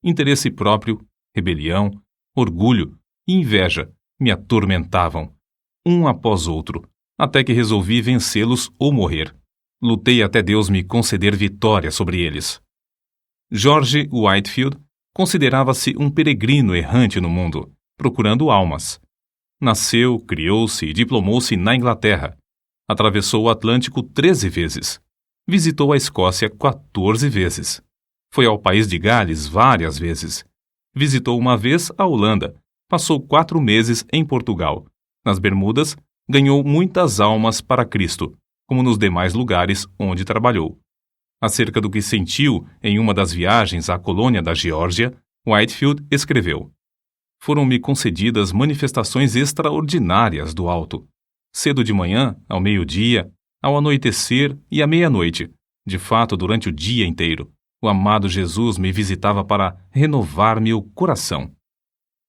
Interesse próprio, rebelião, orgulho e inveja me atormentavam, um após outro, até que resolvi vencê-los ou morrer. Lutei até Deus me conceder vitória sobre eles. George Whitefield considerava-se um peregrino errante no mundo, procurando almas. Nasceu, criou-se e diplomou-se na Inglaterra. Atravessou o Atlântico 13 vezes. Visitou a Escócia 14 vezes. Foi ao país de Gales várias vezes. Visitou uma vez a Holanda. Passou 4 meses em Portugal. Nas Bermudas, ganhou muitas almas para Cristo, como nos demais lugares onde trabalhou. Acerca do que sentiu em uma das viagens à colônia da Geórgia, Whitefield escreveu: Foram-me concedidas manifestações extraordinárias do alto. Cedo de manhã, ao meio-dia, ao anoitecer e à meia-noite, de fato durante o dia inteiro, o amado Jesus me visitava para renovar-me o coração.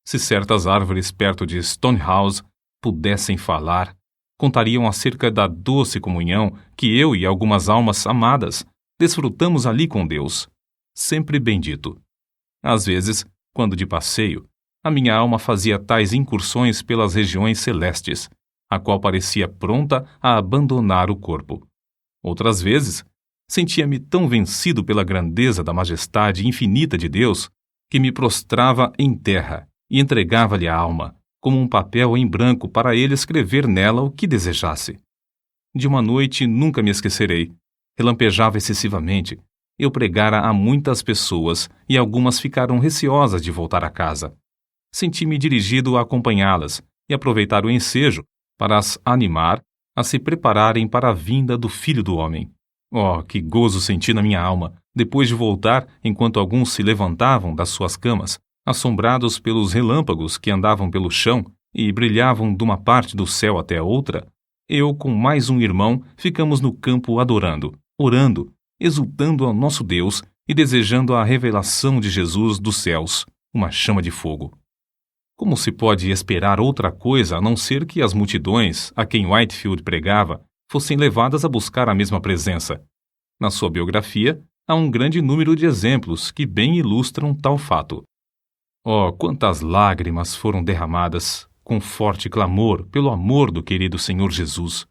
Se certas árvores perto de Stonehouse pudessem falar, contariam acerca da doce comunhão que eu e algumas almas amadas desfrutamos ali com Deus, sempre bendito. Às vezes, quando de passeio, a minha alma fazia tais incursões pelas regiões celestes, a qual parecia pronta a abandonar o corpo. Outras vezes, sentia-me tão vencido pela grandeza da majestade infinita de Deus que me prostrava em terra e entregava-lhe a alma, como um papel em branco para ele escrever nela o que desejasse. De uma noite nunca me esquecerei. Relampejava excessivamente. Eu pregara a muitas pessoas e algumas ficaram receosas de voltar a casa. Senti-me dirigido a acompanhá-las e aproveitar o ensejo para as animar a se prepararem para a vinda do Filho do Homem. Oh, que gozo senti na minha alma, depois de voltar enquanto alguns se levantavam das suas camas, assombrados pelos relâmpagos que andavam pelo chão e brilhavam de uma parte do céu até a outra. Eu, com mais um irmão, ficamos no campo adorando, orando, exultando ao nosso Deus e desejando a revelação de Jesus dos céus, uma chama de fogo. Como se pode esperar outra coisa a não ser que as multidões a quem Whitefield pregava fossem levadas a buscar a mesma presença? Na sua biografia, há um grande número de exemplos que bem ilustram tal fato. Oh, quantas lágrimas foram derramadas com forte clamor pelo amor do querido Senhor Jesus!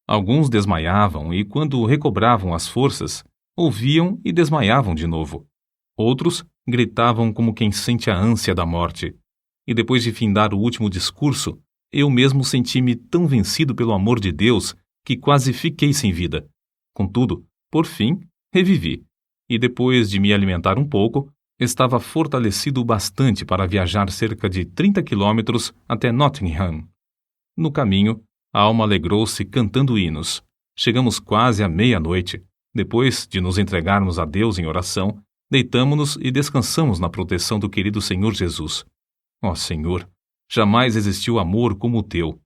Alguns desmaiavam e, quando recobravam as forças, ouviam e desmaiavam de novo. Outros gritavam como quem sente a ânsia da morte. E depois de findar o último discurso, eu mesmo senti-me tão vencido pelo amor de Deus que quase fiquei sem vida. Contudo, por fim, revivi. E depois de me alimentar um pouco, estava fortalecido bastante para viajar cerca de 30 quilômetros até Nottingham. No caminho, a alma alegrou-se cantando hinos. Chegamos quase à meia-noite. Depois de nos entregarmos a Deus em oração, deitamo-nos e descansamos na proteção do querido Senhor Jesus. Ó Senhor, jamais existiu amor como o teu.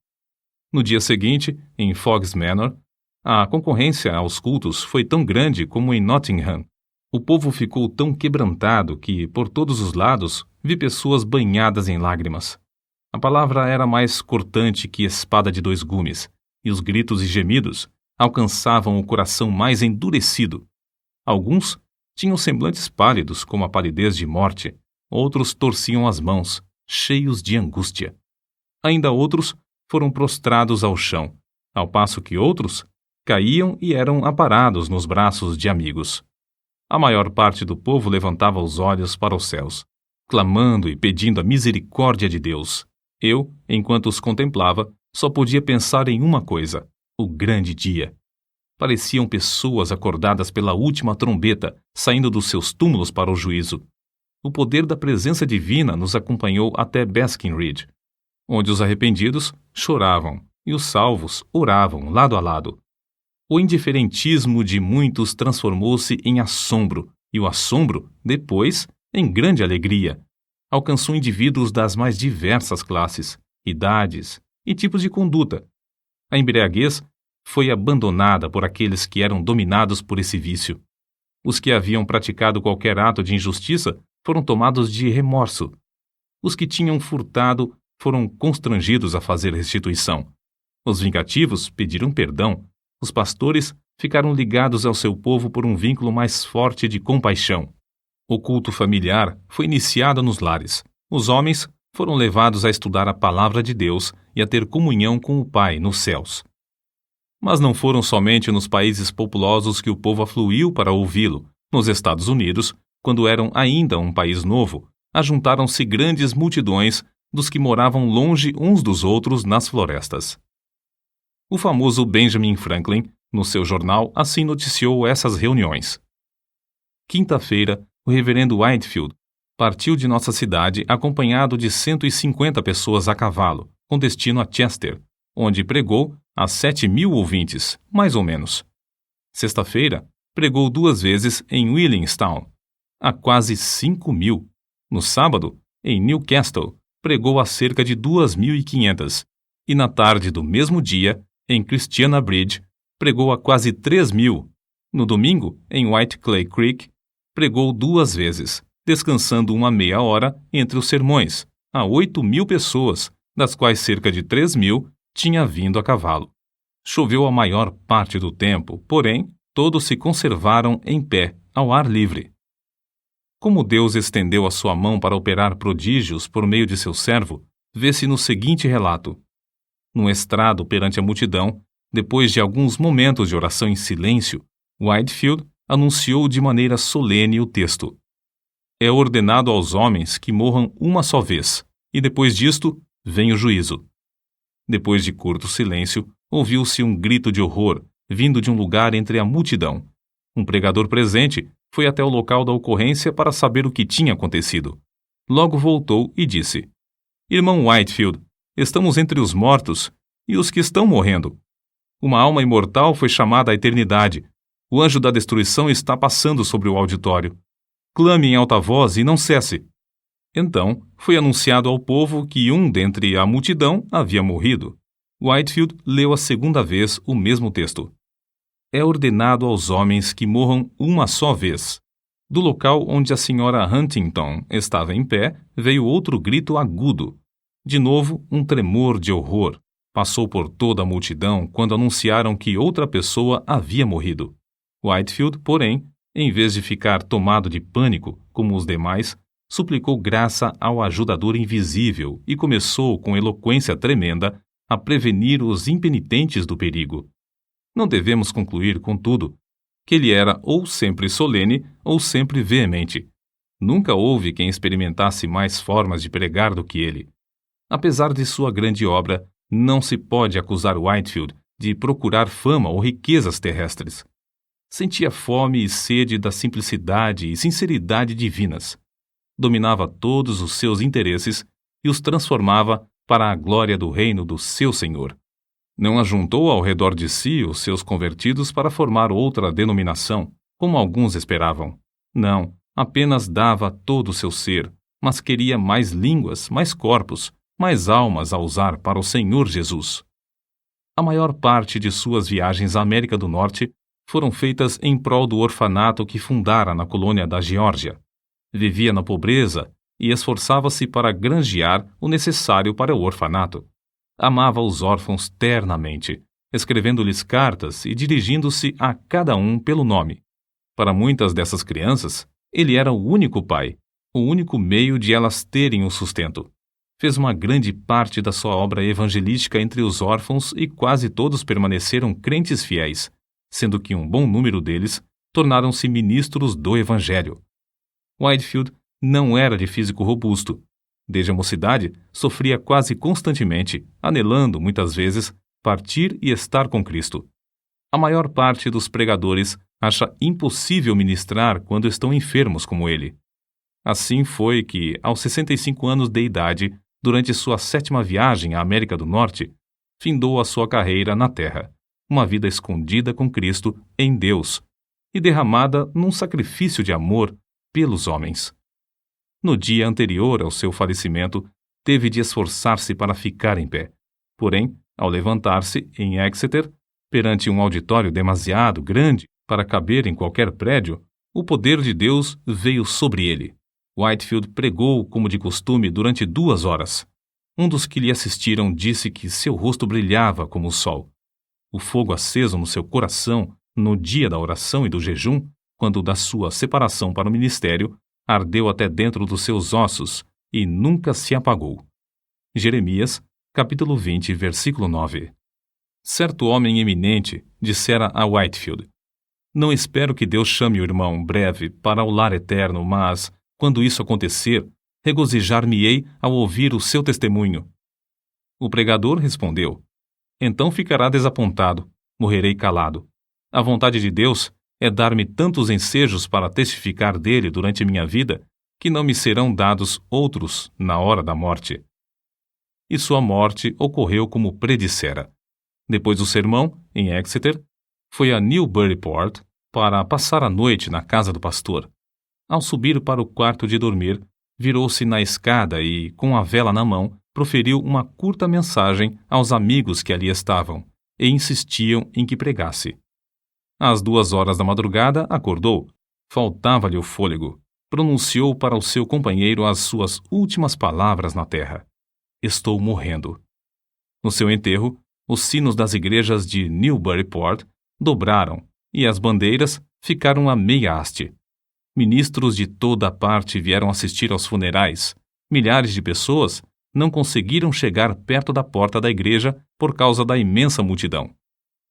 No dia seguinte, em Fog's Manor, a concorrência aos cultos foi tão grande como em Nottingham. O povo ficou tão quebrantado que, por todos os lados, vi pessoas banhadas em lágrimas. A palavra era mais cortante que espada de 2 gumes, e os gritos e gemidos alcançavam o coração mais endurecido. Alguns tinham semblantes pálidos como a palidez de morte, outros torciam as mãos, cheios de angústia. Ainda outros foram prostrados ao chão, ao passo que outros caíam e eram aparados nos braços de amigos. A maior parte do povo levantava os olhos para os céus, clamando e pedindo a misericórdia de Deus. Eu, enquanto os contemplava, só podia pensar em uma coisa: o grande dia. Pareciam pessoas acordadas pela última trombeta, saindo dos seus túmulos para o juízo. O poder da presença divina nos acompanhou até Basking Ridge, onde os arrependidos choravam e os salvos oravam lado a lado. O indiferentismo de muitos transformou-se em assombro, e o assombro, depois, em grande alegria. Alcançou indivíduos das mais diversas classes, idades e tipos de conduta. A embriaguez foi abandonada por aqueles que eram dominados por esse vício. Os que haviam praticado qualquer ato de injustiça foram tomados de remorso. Os que tinham furtado foram constrangidos a fazer restituição. Os vingativos pediram perdão. Os pastores ficaram ligados ao seu povo por um vínculo mais forte de compaixão. O culto familiar foi iniciado nos lares. Os homens foram levados a estudar a palavra de Deus e a ter comunhão com o Pai nos céus. Mas não foram somente nos países populosos que o povo afluiu para ouvi-lo. Nos Estados Unidos, quando eram ainda um país novo, ajuntaram-se grandes multidões dos que moravam longe uns dos outros nas florestas. O famoso Benjamin Franklin, no seu jornal, assim noticiou essas reuniões. Quinta-feira, o reverendo Whitefield partiu de nossa cidade acompanhado de 150 pessoas a cavalo, com destino a Chester, onde pregou a 7.000 ouvintes, mais ou menos. Sexta-feira, pregou 2 vezes em Williamstown, a quase 5.000. No sábado, em Newcastle, pregou a cerca de 2.500. E na tarde do mesmo dia, em Christiana Bridge, pregou a quase 3.000. No domingo, em White Clay Creek, pregou 2 vezes, descansando uma meia hora entre os sermões, a 8.000 pessoas, das quais cerca de 3.000 tinha vindo a cavalo. Choveu a maior parte do tempo, porém, todos se conservaram em pé, ao ar livre. Como Deus estendeu a sua mão para operar prodígios por meio de seu servo, vê-se no seguinte relato. Num estrado perante a multidão, depois de alguns momentos de oração em silêncio, Whitefield anunciou de maneira solene o texto. É ordenado aos homens que morram uma só vez, e depois disto vem o juízo. Depois de curto silêncio, ouviu-se um grito de horror, vindo de um lugar entre a multidão. Um pregador presente foi até o local da ocorrência para saber o que tinha acontecido. Logo voltou e disse: Irmão Whitefield, estamos entre os mortos e os que estão morrendo. Uma alma imortal foi chamada à eternidade. O anjo da destruição está passando sobre o auditório. Clame em alta voz e não cesse. Então, foi anunciado ao povo que um dentre a multidão havia morrido. Whitefield leu a segunda vez o mesmo texto. É ordenado aos homens que morram uma só vez. Do local onde a senhora Huntington estava em pé, veio outro grito agudo. De novo, um tremor de horror. Passou por toda a multidão quando anunciaram que outra pessoa havia morrido. Whitefield, porém, em vez de ficar tomado de pânico, como os demais, suplicou graça ao ajudador invisível e começou, com eloquência tremenda, a prevenir os impenitentes do perigo. Não devemos concluir, contudo, que ele era ou sempre solene ou sempre veemente. Nunca houve quem experimentasse mais formas de pregar do que ele. Apesar de sua grande obra, não se pode acusar Whitefield de procurar fama ou riquezas terrestres. Sentia fome e sede da simplicidade e sinceridade divinas. Dominava todos os seus interesses e os transformava para a glória do reino do seu Senhor. Não ajuntou ao redor de si os seus convertidos para formar outra denominação, como alguns esperavam. Não, apenas dava todo o seu ser, mas queria mais línguas, mais corpos, mais almas a usar para o Senhor Jesus. A maior parte de suas viagens à América do Norte foram feitas em prol do orfanato que fundara na colônia da Geórgia. Vivia na pobreza e esforçava-se para granjear o necessário para o orfanato. Amava os órfãos ternamente, escrevendo-lhes cartas e dirigindo-se a cada um pelo nome. Para muitas dessas crianças, ele era o único pai, o único meio de elas terem o sustento. Fez uma grande parte da sua obra evangelística entre os órfãos e quase todos permaneceram crentes fiéis, sendo que um bom número deles tornaram-se ministros do Evangelho. Whitefield não era de físico robusto. Desde a mocidade, sofria quase constantemente, anelando, muitas vezes, partir e estar com Cristo. A maior parte dos pregadores acha impossível ministrar quando estão enfermos como ele. Assim foi que, aos 65 anos de idade, durante sua 7ª viagem à América do Norte, findou a sua carreira na terra, uma vida escondida com Cristo em Deus e derramada num sacrifício de amor pelos homens. No dia anterior ao seu falecimento, teve de esforçar-se para ficar em pé. Porém, ao levantar-se em Exeter, perante um auditório demasiado grande para caber em qualquer prédio, o poder de Deus veio sobre ele. Whitefield pregou como de costume durante 2 horas. Um dos que lhe assistiram disse que seu rosto brilhava como o sol. O fogo aceso no seu coração, no dia da oração e do jejum, quando da sua separação para o ministério, ardeu até dentro dos seus ossos e nunca se apagou. Jeremias, capítulo 20, versículo 9. Certo homem eminente dissera a Whitefield: não espero que Deus chame o irmão breve para o lar eterno, mas, quando isso acontecer, regozijar-me-ei ao ouvir o seu testemunho. O pregador respondeu: então ficará desapontado, morrerei calado. A vontade de Deus é dar-me tantos ensejos para testificar dele durante minha vida, que não me serão dados outros na hora da morte. E sua morte ocorreu como predissera. Depois do sermão, em Exeter, foi a Newburyport para passar a noite na casa do pastor. Ao subir para o quarto de dormir, virou-se na escada e, com a vela na mão, proferiu uma curta mensagem aos amigos que ali estavam e insistiam em que pregasse. Às 2 horas da madrugada, acordou. Faltava-lhe o fôlego. Pronunciou para o seu companheiro as suas últimas palavras na terra: estou morrendo. No seu enterro, os sinos das igrejas de Newburyport dobraram e as bandeiras ficaram a meia haste. Ministros de toda a parte vieram assistir aos funerais. Milhares de pessoas não conseguiram chegar perto da porta da igreja por causa da imensa multidão.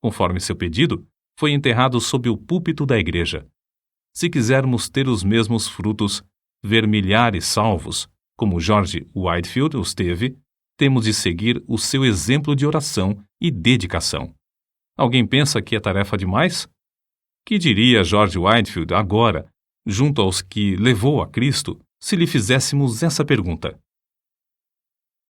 Conforme seu pedido, foi enterrado sob o púlpito da igreja. Se quisermos ter os mesmos frutos, ver milhares salvos, como George Whitefield os teve, temos de seguir o seu exemplo de oração e dedicação. Alguém pensa que é tarefa demais? Que diria George Whitefield agora, junto aos que levou a Cristo, se lhe fizéssemos essa pergunta?